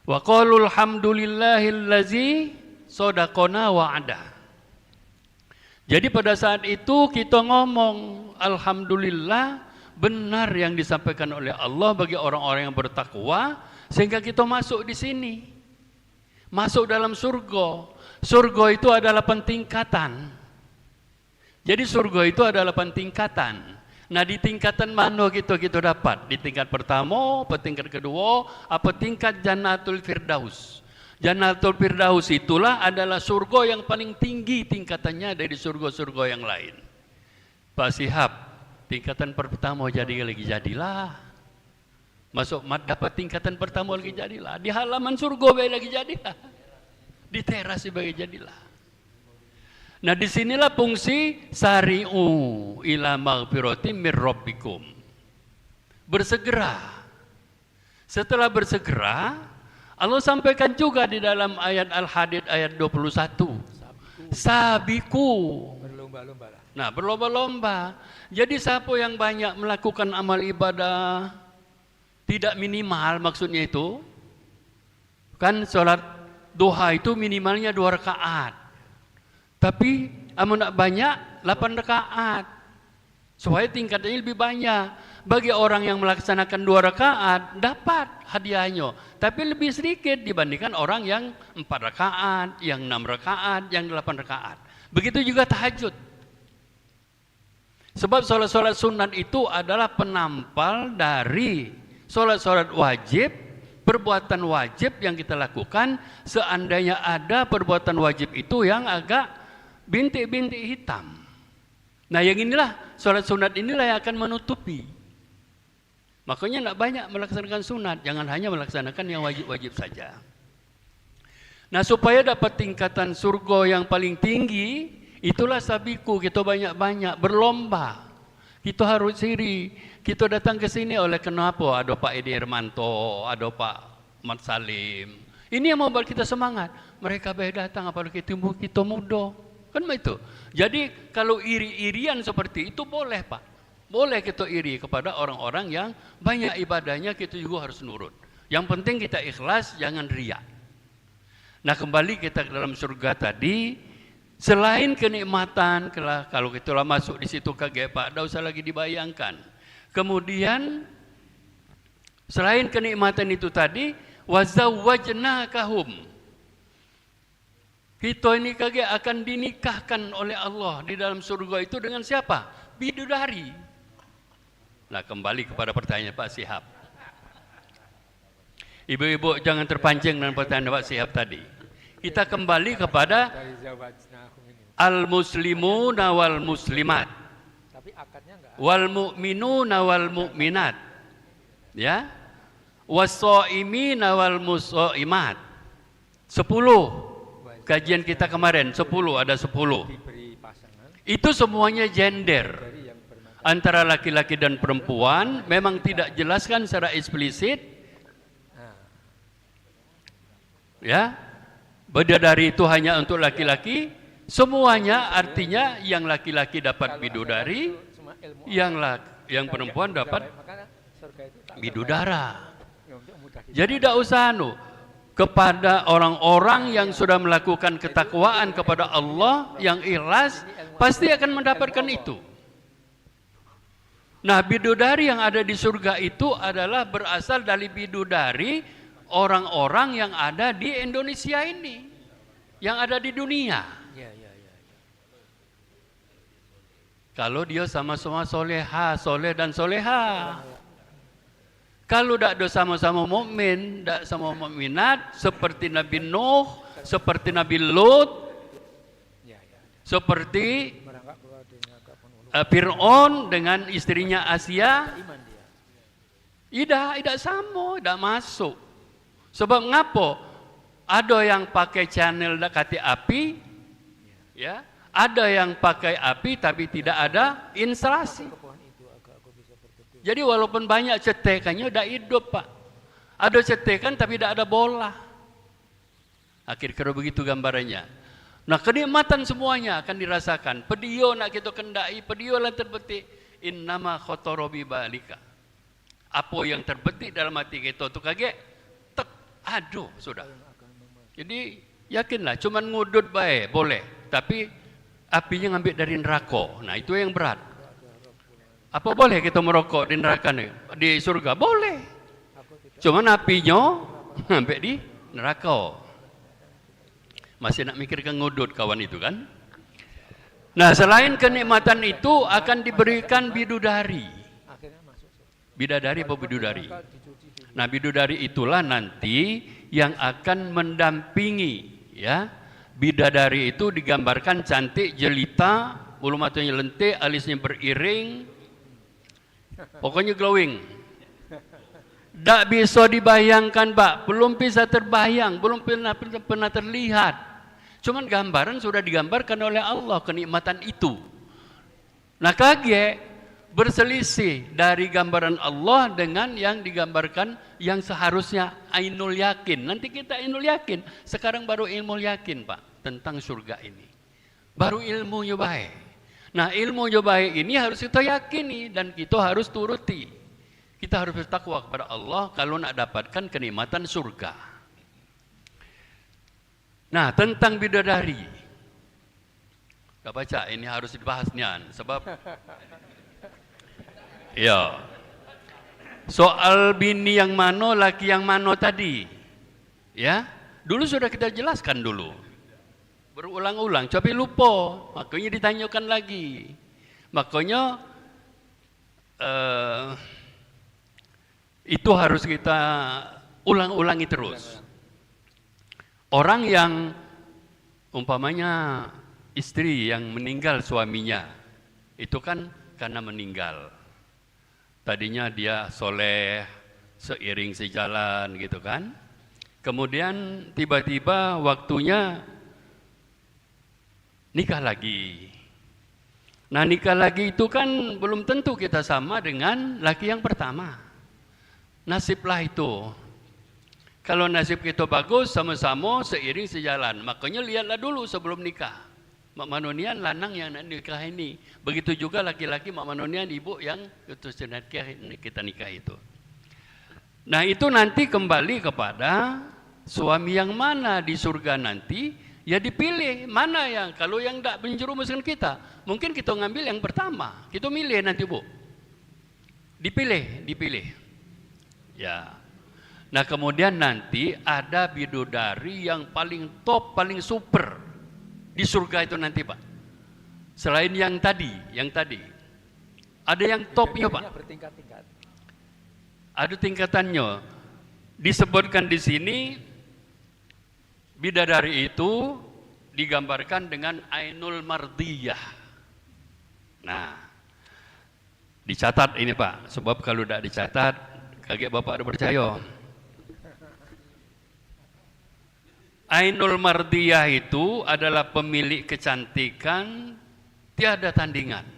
Wa qalul hamdulillahillazi sadaqana wa'ada. Jadi pada saat itu kita ngomong alhamdulillah benar yang disampaikan oleh Allah bagi orang-orang yang bertakwa sehingga kita masuk di sini. Masuk dalam surga. Surga itu adalah pentingkatan. Jadi surga itu adalah pentingkatan. Nah di tingkatan mana kita dapat? Di tingkat pertama, apa tingkat kedua, apa tingkat Jannatul Firdaus. Jannatul Firdaus itulah adalah surga yang paling tinggi tingkatannya dari surga-surga yang lain. Pak Sihab, tingkatan pertama jadilah. Masuk dapat tingkatan pertama lagi jadilah. Di halaman surga lagi jadilah. Di teras sebagai jadilah. Nah disinilah fungsi sari'u ila maghfiratin mir rabbikum. Bersegera. Setelah bersegera, Allah sampaikan juga di dalam ayat Al-Hadid ayat 21. Sabiku. Berlomba-lomba lah. Nah berlomba-lomba. Jadi siapa yang banyak melakukan amal ibadah tidak minimal maksudnya itu. Kan sholat duha itu minimalnya 2 rakaat. Tapi amun nak banyak 8 rakaat. Supaya tingkatnya lebih banyak. Bagi orang yang melaksanakan 2 rakaat dapat hadiahnya. Tapi lebih sedikit dibandingkan orang yang 4 rakaat, yang 6 rakaat, yang 8 rakaat. Begitu juga tahajud. Sebab sholat-sholat sunat itu adalah penampal dari sholat-sholat wajib, perbuatan wajib yang kita lakukan. Seandainya ada perbuatan wajib itu yang agak bintik-bintik hitam. Nah yang inilah, sholat sunat inilah yang akan menutupi. Makanya tidak banyak melaksanakan sunat, jangan hanya melaksanakan yang wajib-wajib saja. Nah supaya dapat tingkatan surga yang paling tinggi, itulah sabiku, kita banyak-banyak berlomba. Kita harus iri. Kita datang ke sini oleh kenapa? Ada Pak Edi Hermanto, ada Pak Mat Salim. Ini yang membuat kita semangat. Mereka baik datang apalagi kita muda. Kan itu. Jadi kalau iri-irian seperti itu boleh Pak. Boleh kita iri kepada orang-orang yang banyak ibadahnya, kita juga harus nurut. Yang penting kita ikhlas, jangan riya. Nah kembali kita ke dalam surga tadi, selain kenikmatan, kalau kita lah masuk di situ kaget Pak, tidak usah lagi dibayangkan. Kemudian selain kenikmatan itu tadi, wazawwajnakahum. Kita ini kaget akan dinikahkan oleh Allah di dalam surga itu dengan siapa? Bidadari. Nah kembali kepada pertanyaan Pak Sihab. Ibu-ibu jangan terpancing dengan pertanyaan Pak Sihab tadi. Kita kembali kepada al-muslimuna wal muslimat. Tapi akadnya enggak. Wal mu'minuna wal mu'minat. Ya. Was-shaimina wal mushaimat. 10. Kajian kita kemarin 10 ada 10. Itu semuanya gender. Antara laki-laki dan perempuan memang tidak jelaskan secara eksplisit. Ya. Bidadari itu hanya untuk laki-laki. Semuanya artinya yang laki-laki dapat bidadari, yang perempuan dapat bidudara. Jadi tidak usah kepada orang-orang yang sudah melakukan ketakwaan kepada Allah yang ikhlas pasti akan mendapatkan itu. Nah, bidadari yang ada di surga itu adalah berasal dari bidadari orang-orang yang ada di Indonesia ini, yang ada di dunia. Kalau dia sama-sama soleha, soleh dan soleha. Kalau tidak ada sama-sama mukmin, tidak sama mukminat, seperti Nabi Nuh, seperti Nabi Lut, seperti Fir'aun dengan istrinya Asia, tidak sama, tidak masuk. Sebab ngapa? Ada yang pakai channel dekati api, ya, ada yang pakai api tapi tidak ada instalasi. Jadi walaupun banyak cetekannya udah hidup Pak. Ada cetekan tapi tidak ada bola. Kira-kira begitu gambarannya. Nah, kenikmatan semuanya akan dirasakan. Pedio nak kita kendai, pedio lah terbetik. Innama khotorobi balika. Apa yang terbetik dalam hati kita tu kaget, tek, aduh, sudah. Jadi yakinlah, cuman ngudut baik boleh, tapi apinya ngambil dari neraka. Nah, itu yang berat. Apa boleh kita merokok di neraka nih? Di surga? Boleh. Cuman apinya ngambil di neraka. Masih nak mikirkan ngudut kawan itu kan? Nah, selain kenikmatan itu akan diberikan bidadari. Bidadari apa bidadari? Nah, bidadari itulah nanti yang akan mendampingi, ya. Bidadari itu digambarkan cantik, jelita, bulu matanya lentik, alisnya beriring, pokoknya glowing. Tak bisa dibayangkan, Pak. Belum bisa terbayang, belum pernah terlihat. Cuman gambaran sudah digambarkan oleh Allah kenikmatan itu. Nah, kaget berselisih dari gambaran Allah dengan yang digambarkan yang seharusnya ainul yakin. Nanti kita ainul yakin. Sekarang baru ilmu yakin, Pak, tentang surga ini. Baru ilmunya baik. Nah, ilmunya baik ini harus kita yakini dan kita harus turuti. Kita harus bertakwa kepada Allah kalau nak dapatkan kenikmatan surga. Nah, tentang bidadari. Gak baca, ini harus dibahas nian, sebab ya. Soal bini yang mano, laki yang mano tadi. Ya, dulu sudah kita jelaskan dulu. Berulang-ulang, tapi lupa, makanya ditanyakan lagi. Makanya itu harus kita ulang-ulangi terus. Orang yang umpamanya istri yang meninggal suaminya, itu kan karena meninggal. Tadinya dia soleh, seiring sejalan gitu kan. Kemudian tiba-tiba waktunya nikah lagi. Nah, nikah lagi itu kan belum tentu kita sama dengan laki yang pertama. Nasiblah itu. Kalau nasib kita bagus, sama-sama seiring sejalan. Makanya lihatlah dulu sebelum nikah. Mak manonian lanang yang nak nikah ini. Begitu juga laki-laki mak manonian ibu yang kita nikah itu. Nah, itu nanti kembali kepada suami yang mana di surga nanti, ya dipilih mana yang, kalau yang tak menjerumuskan kita, mungkin kita ngambil yang pertama. Kita milih nanti, Bu. Dipilih. Ya. Nah, kemudian nanti ada bidadari yang paling top, paling super di surga itu nanti, Pak. Selain yang tadi. Ada yang topnya, Pak. Ada tingkatannya. Disebutkan di sini bidadari itu digambarkan dengan ainul mardiyah. Nah, dicatat ini, Pak. Sebab kalau tidak dicatat, kaget Bapak ada percaya. Ainul mardiyah itu adalah pemilik kecantikan tiada tandingan.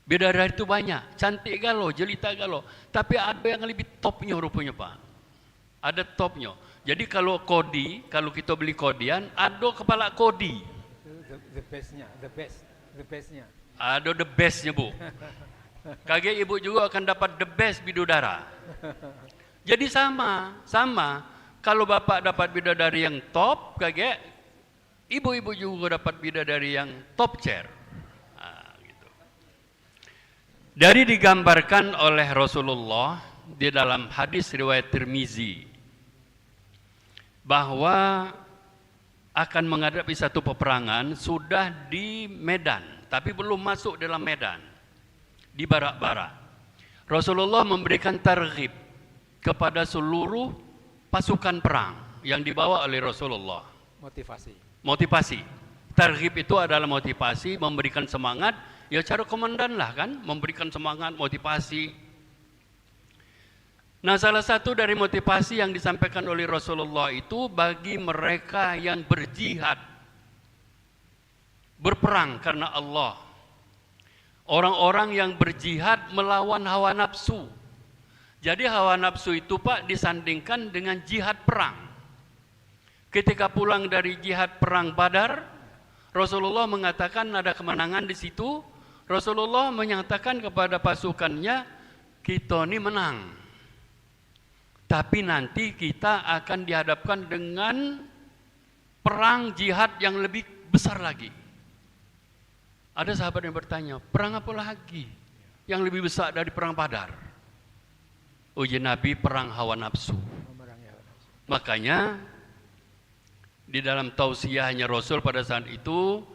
Bidadari itu banyak, cantik galau, jelita galau, tapi ada yang lebih topnya rupanya, Pak. Ada topnya. Jadi kalau kodi, kalau kita beli kodian, ada kepala kodi. The bestnya. Ada the bestnya, Bu. Kaget ibu juga akan dapat the best bidadara. Jadi sama. Kalau bapak dapat bidadari yang top, kaget ibu-ibu juga dapat bidadari yang top chair. Nah, gitu. Dari digambarkan oleh Rasulullah di dalam hadis riwayat Tirmizi bahwa akan menghadapi satu peperangan sudah di medan, tapi belum masuk dalam medan, di barak-barak. Rasulullah memberikan targhib kepada seluruh pasukan perang yang dibawa oleh Rasulullah. Motivasi. Targhib itu adalah motivasi, memberikan semangat. Ya cara komandan lah kan, memberikan semangat, motivasi. Nah, salah satu dari motivasi yang disampaikan oleh Rasulullah itu bagi mereka yang berjihad, berperang karena Allah. Orang-orang yang berjihad melawan hawa nafsu. Jadi hawa nafsu itu, Pak, disandingkan dengan jihad perang. Ketika pulang dari jihad perang Badar, Rasulullah mengatakan ada kemenangan di situ. Rasulullah menyatakan kepada pasukannya, kita ini menang. Tapi nanti kita akan dihadapkan dengan perang jihad yang lebih besar lagi. Ada sahabat yang bertanya, perang apa lagi yang lebih besar dari perang Badar? Uji Nabi, perang hawa nafsu. Makanya di dalam tausiahnya Rasul pada saat itu,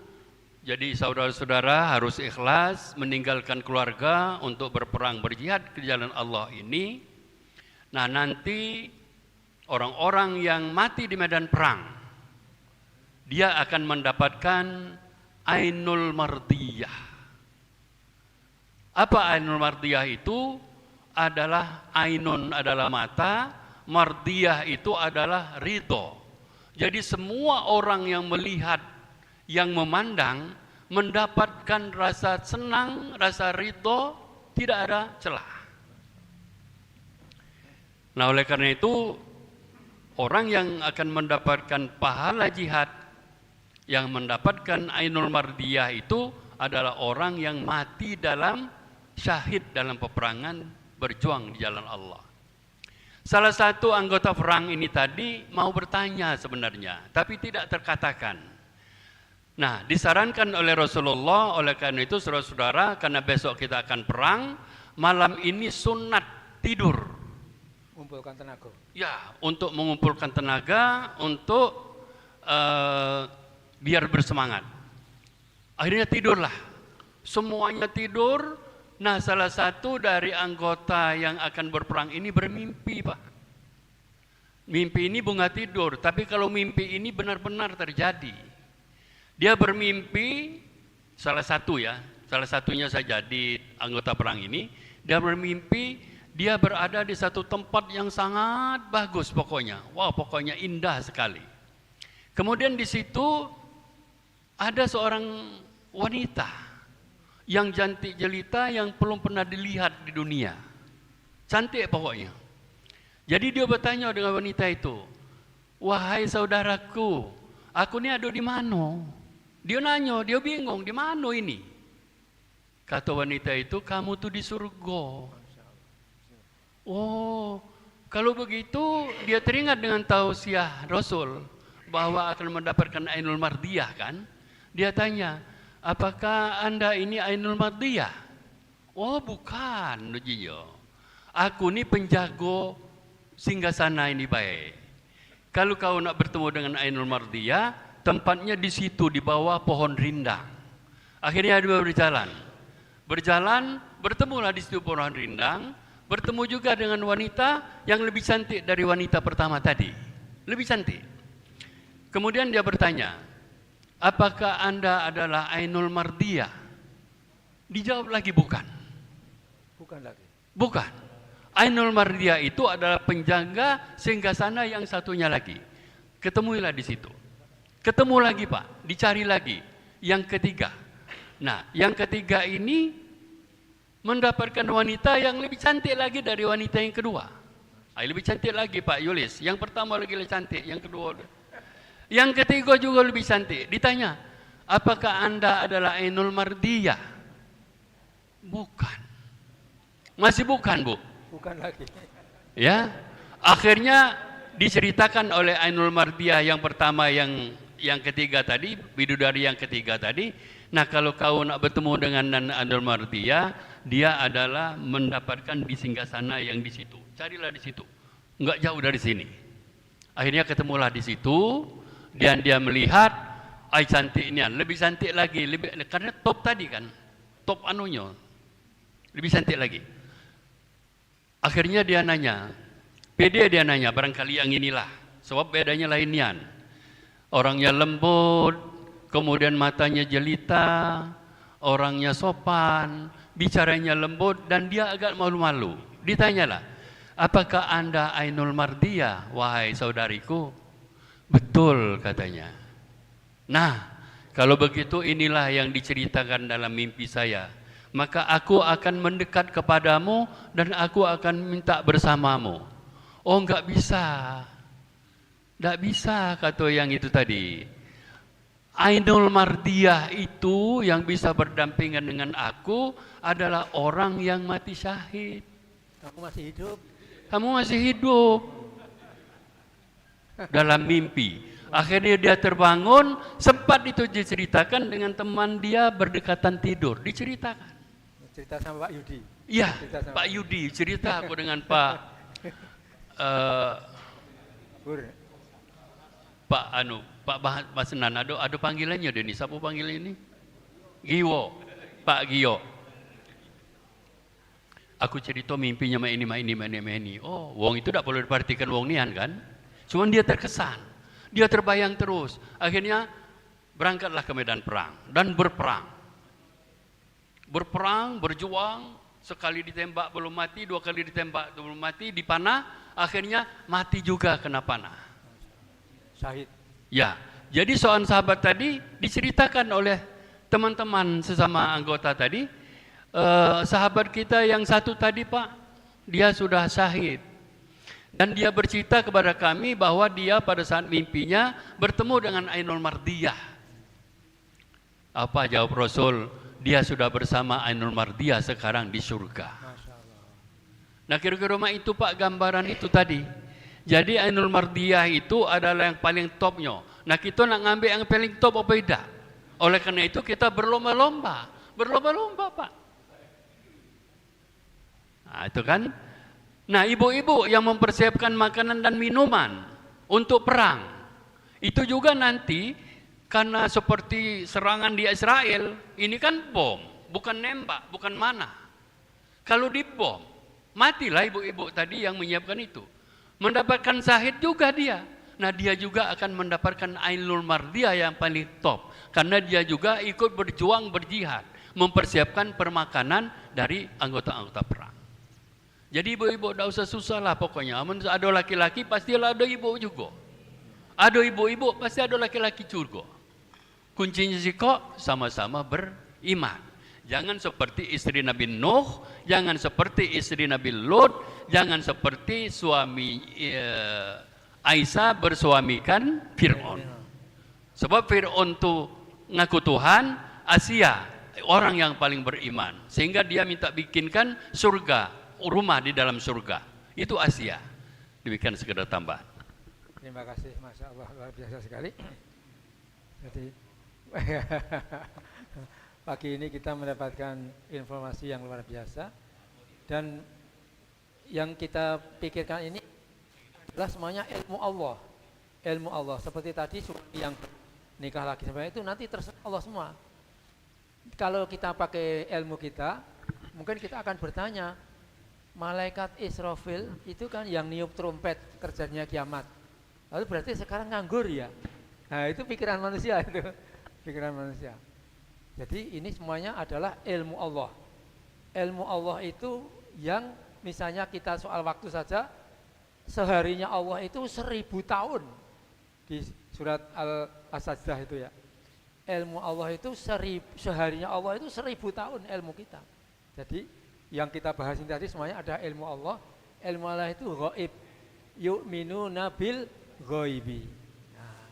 jadi saudara-saudara harus ikhlas meninggalkan keluarga untuk berperang berjihad ke jalan Allah ini. Nah, nanti orang-orang yang mati di medan perang, dia akan mendapatkan Ainul Mardiyah. Apa Ainul Mardiyah itu? Adalah Ainun adalah mata, Mardiyah itu adalah ridho. Jadi semua orang yang melihat, yang memandang, mendapatkan rasa senang, rasa ridho, tidak ada celah. Nah, oleh karena itu, orang yang akan mendapatkan pahala jihad, yang mendapatkan Ainul Mardiyah itu adalah orang yang mati dalam syahid dalam peperangan, berjuang di jalan Allah. Salah satu anggota perang ini tadi mau bertanya sebenarnya, tapi tidak terkatakan. Nah, disarankan oleh Rasulullah, oleh karena itu saudara-saudara, karena besok kita akan perang, malam ini sunat tidur. Mengumpulkan tenaga. Ya, untuk mengumpulkan tenaga, untuk biar bersemangat. Akhirnya tidurlah. Semuanya tidur. Nah, salah satu dari anggota yang akan berperang ini bermimpi, Pak. Mimpi ini bunga tidur, tapi kalau mimpi ini benar-benar terjadi. Dia bermimpi, salah satunya saya jadi anggota perang ini, dia bermimpi, dia berada di satu tempat yang sangat bagus pokoknya. Wow, pokoknya indah sekali. Kemudian di situ ada seorang wanita yang cantik jelita yang belum pernah dilihat di dunia. Cantik pokoknya. Jadi dia bertanya dengan wanita itu, wahai saudaraku, aku ini ada di mana? Dia nanya, dia bingung, di mana ini? Kata wanita itu, kamu tuh di surga. Oh, kalau begitu dia teringat dengan tausiah Rasul bahwa akan mendapatkan Ainul Mardiyah kan? Dia tanya, apakah Anda ini Ainul Mardiyah? Oh, bukan, Nujiyo. Aku ini penjago singgasana ini baik. Kalau kau nak bertemu dengan Ainul Mardiyah, tempatnya di situ di bawah pohon rindang. Akhirnya dia berjalan, bertemulah di situ pohon rindang, bertemu juga dengan wanita yang lebih cantik dari wanita pertama tadi. Lebih cantik. Kemudian dia bertanya, apakah Anda adalah Ainul Mardiyah? Dijawab lagi bukan. Bukan lagi. Bukan. Ainul Mardiyah itu adalah penjaga singgasana yang satunya lagi. Ketemuilah di situ. Ketemu lagi, Pak, dicari lagi. Yang ketiga. Nah, yang ketiga ini mendapatkan wanita yang lebih cantik lagi dari wanita yang kedua. Lebih cantik lagi, Pak Yulis. Yang pertama lagi lebih cantik, yang kedua. Yang ketiga juga lebih cantik. Ditanya, apakah Anda adalah Ainul Mardiyah? Bukan. Masih bukan, Bu? Bukan lagi. Ya, akhirnya diceritakan oleh Ainul Mardiyah yang pertama, yang ketiga tadi, bidadari yang ketiga tadi. Nah, kalau kau nak bertemu dengan Ainul Mardiyah, dia adalah mendapatkan di singgasana yang di situ. Carilah di situ, enggak jauh dari sini. Akhirnya ketemulah di situ, dan dia melihat, ay cantiknya, lebih cantik lagi, karena top tadi kan, top anunya, lebih cantik lagi. Akhirnya dia nanya, pede dia nanya, barangkali yang inilah, sebab bedanya lainian. Orangnya lembut, kemudian matanya jelita, orangnya sopan, bicaranya lembut, dan dia agak malu-malu. Ditanyalah, apakah Anda Ainul Mardiyah, wahai saudariku? Betul, katanya. Nah, kalau begitu inilah yang diceritakan dalam mimpi saya. Maka aku akan mendekat kepadamu dan aku akan minta bersamamu. Oh, enggak bisa. Tidak bisa kata yang itu tadi. Ainul Mardiyah itu yang bisa berdampingan dengan aku adalah orang yang mati syahid. Kamu masih hidup. Kamu masih hidup. Dalam mimpi. Akhirnya dia terbangun, sempat itu diceritakan dengan teman dia berdekatan tidur. Diceritakan. Cerita sama Pak Yudi. Iya, Pak Yudi. Cerita aku dengan Pak Pak Basnan. Ada panggilannya dia nih. Siapa panggilan ini? Giwo. Pak Gio. Aku cerita mimpinya mak ini. Oh, wong itu tidak perlu diperhatikan wong nian kan? Cuman dia terkesan, dia terbayang terus. Akhirnya berangkatlah ke medan perang dan berperang. Berperang, berjuang, sekali ditembak belum mati, dua kali ditembak belum mati, dipanah, akhirnya mati juga kena panah. Syahid. Ya, jadi soal sahabat tadi diceritakan oleh teman-teman sesama anggota tadi. Sahabat kita yang satu tadi Pak, dia sudah syahid. Dan dia bercerita kepada kami bahwa dia pada saat mimpinya bertemu dengan Ainul Mardiyah. Apa jawab Rasul? Dia sudah bersama Ainul Mardiyah sekarang di surga. Nah kira-kira itu Pak gambaran itu tadi. Jadi Ainul Mardiyah itu adalah yang paling topnya. Nah kita nak ngambil yang paling top apa tidak? Oleh karena itu kita berlomba-lomba Pak. Nah, itu kan. Nah, ibu-ibu yang mempersiapkan makanan dan minuman untuk perang. Itu juga nanti karena seperti serangan di Israel, ini kan bom, bukan nembak, bukan mana. Kalau dibom, matilah ibu-ibu tadi yang menyiapkan itu. Mendapatkan syahid juga dia. Nah, dia juga akan mendapatkan Ainul Mardiyah yang paling top karena dia juga ikut berjuang berjihad, mempersiapkan permakanan dari anggota-anggota perang. Jadi ibu-ibu tidak usah susah lah pokoknya. Ada laki-laki pastilah ada ibu juga. Ada ibu-ibu pasti ada laki-laki juga. Kuncinya sih kok sama-sama beriman. Jangan seperti istri Nabi Nuh, jangan seperti istri Nabi Lut, jangan seperti suami Aisyah bersuamikan Fir'aun. Sebab Fir'aun itu ngaku Tuhan, Asia orang yang paling beriman. Sehingga dia minta bikinkan surga. Rumah di dalam surga itu Asia. Demikian sekedar tambahan. Terima kasih, Masya Allah, luar biasa sekali. Jadi pagi ini kita mendapatkan informasi yang luar biasa dan yang kita pikirkan ini adalah semuanya ilmu Allah. Ilmu Allah seperti tadi yang nikah lagi sebenarnya itu nanti terserah Allah semua. Kalau kita pakai ilmu kita, mungkin kita akan bertanya. Malaikat Israfil itu kan yang niup trompet kerjanya kiamat. Lalu berarti sekarang nganggur ya. Nah itu pikiran manusia itu. Pikiran manusia. Jadi ini semuanya adalah ilmu Allah. Ilmu Allah itu yang misalnya kita soal waktu saja. Seharinya Allah itu 1000 tahun. Di surat Al-Sajdah itu ya. Ilmu Allah itu seharinya Allah itu 1000 tahun ilmu kita. Jadi yang kita bahas ini tadi semuanya ada ilmu Allah. Ilmu Allah itu ghaib. Yu'minuna bil ghaibi. Nah,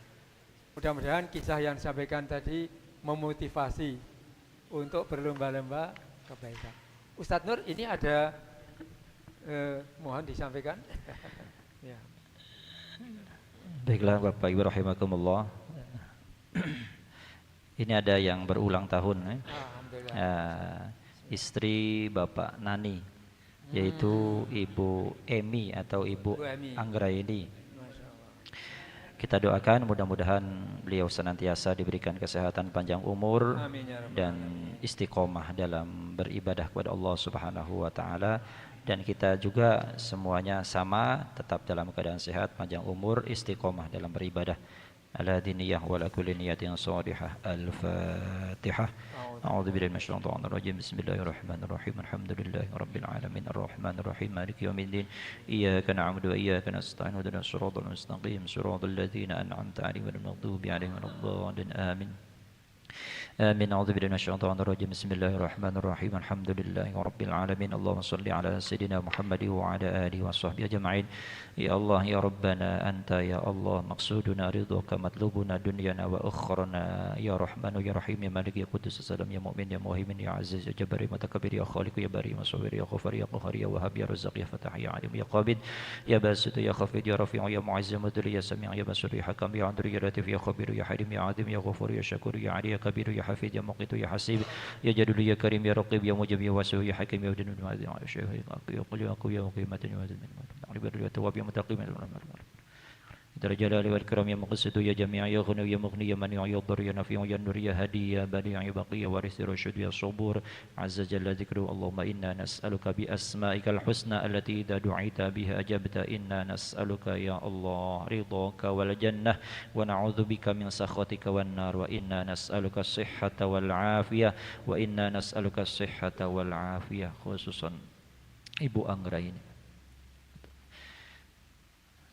mudah-mudahan kisah yang disampaikan tadi memotivasi untuk berlomba-lomba kebaikan. Ustadz Nur, ini ada mohon disampaikan. Ya. Baiklah Bapak Ibu rahimakumullah. Ini ada yang berulang tahun. Alhamdulillah. Istri Bapak Nani, yaitu Ibu Emi atau Ibu Anggraini. Kita doakan mudah-mudahan beliau senantiasa diberikan kesehatan panjang umur dan istiqomah dalam beribadah kepada Allah Subhanahu wa taala, dan kita juga semuanya sama tetap dalam keadaan sehat, panjang umur, istiqomah dalam beribadah. Ala diniyah wa ala kulli niyatin salihah. Al-Fatihah. A'udzu billahi minasy syaithanir rajim. Bismillahirrahmanirrahim. Alhamdulillahi rabbil alamin arrahmanir rahim maliki yaumiddin. Iyyaka na'budu wa iyyaka nasta'in. Ihdinas siratal mustaqim. Siratal ladzina an'amta 'alaihim ghairil maghdubi 'alaihim waladdallin. Amin. آمين. أعوذ بالله من الشيطان الرجيم. بسم الله الرحمن الرحيم. الحمد لله رب العالمين. اللهم صل على سيدنا محمد وعلى آله وصحبه أجمعين. يا الله يا ربنا أنت يا الله مقصودنا رضاك مطلوبنا دنيانا وأخرنا يا رحمن يا رحيم يا مالك يا قدوس السلام يا مؤمن يا مهيمن يا عزيز يا جبار يا متكبر يا خالق يا باري يا مصور يا غفار يا قهار يا وهاب يا رزاق يا فتاح يا عليم يا قابض يا باسط يا خفيض يا رفيع يا معز يا مذل يا سميع يا بصير يا حكم يا عدل يا لطيف يا خبير يا حليم يا عظيم يا غفور يا شكور يا علي يا كبير يا حفيظ يا مقيت يا حسيب يا جليل يا كريم يا رقيب يا مجيب يا واسع يا حكيم يا ودين يا شيخ يا قل يا قوي يا مقيمة يا وزن يا تواب يا متقيم ذا الجلال والكرام يا مقصد يا جميع يا غني يا مغني يا منيع يا ضر يا نفيع يا نور يا هدي يا بديع يا بقي يا وارث رشد يا صبور عز جل ذكره. اللهم إنا نسألك بأسمائك الحسنى التي إذا دعيت بها أجبت. إنا نسألك يا الله رضاك والجنة ونعوذ بك من سخطك والنار. وإنا نسألك الصحة والعافية وإنا نسألك الصحة والعافية. Khususan Ibu Anggra ini,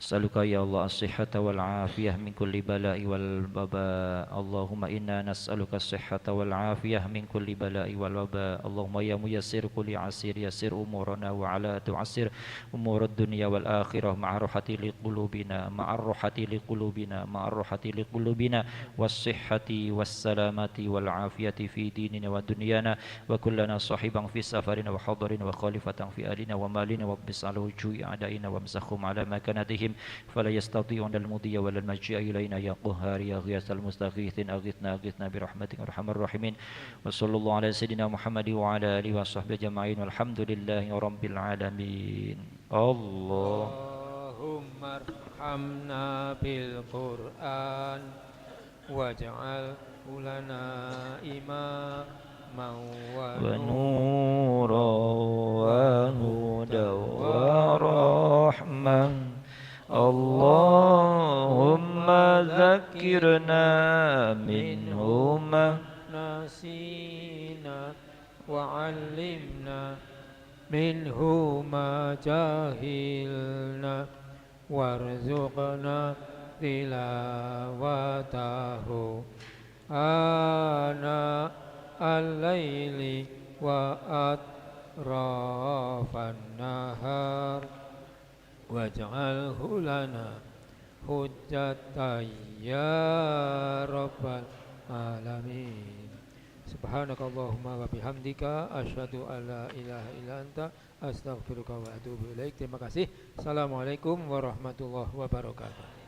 As'aluka ya Allah as-sihhata wal afiyah min kulli bala'i wal waba. Allahumma inna nas'aluka as-sihhata wal afiyah min kulli bala'i wal waba. Allahumma ya muyassir kulli asir yassir umurana wa ala tu'assir umurad dunya wal akhirah ma'a ruhati liqulubina was-sihhati was-salamati wal afiyati fi dinina wa dunyana wa kullana sahiban fi safarina wa hadarina wa khalifatan fi alina wa malina wa bisalu ju'i adaina wa msakhum ala makanatihim فلا يستطيعون المضي ولا المجيء إلينا يا قهار يا غياث المستغيثين أغثنا برحمتك أرحم الراحمين. وصلى الله على سيدنا محمد وعلى آله وصحبه أجمعين والحمد لله رب العالمين. اللهم ارحمنا بالقرآن واجعله لنا إماما ونورا وهدى ورحمة. اللهم ذكرنا منه ما نسينا وعلمنا منه ما جهلنا وارزقنا تلاوته آناء الليل وأطراف النهار واجعله لنا حجة يا رب العالمين. سبحانك اللهم وبحمدك أشهد أن لا إله إلا أنت أستغفرك وأتوب إليك. Terima kasih. Assalamualaikum warahmatullahi wabarakatuh.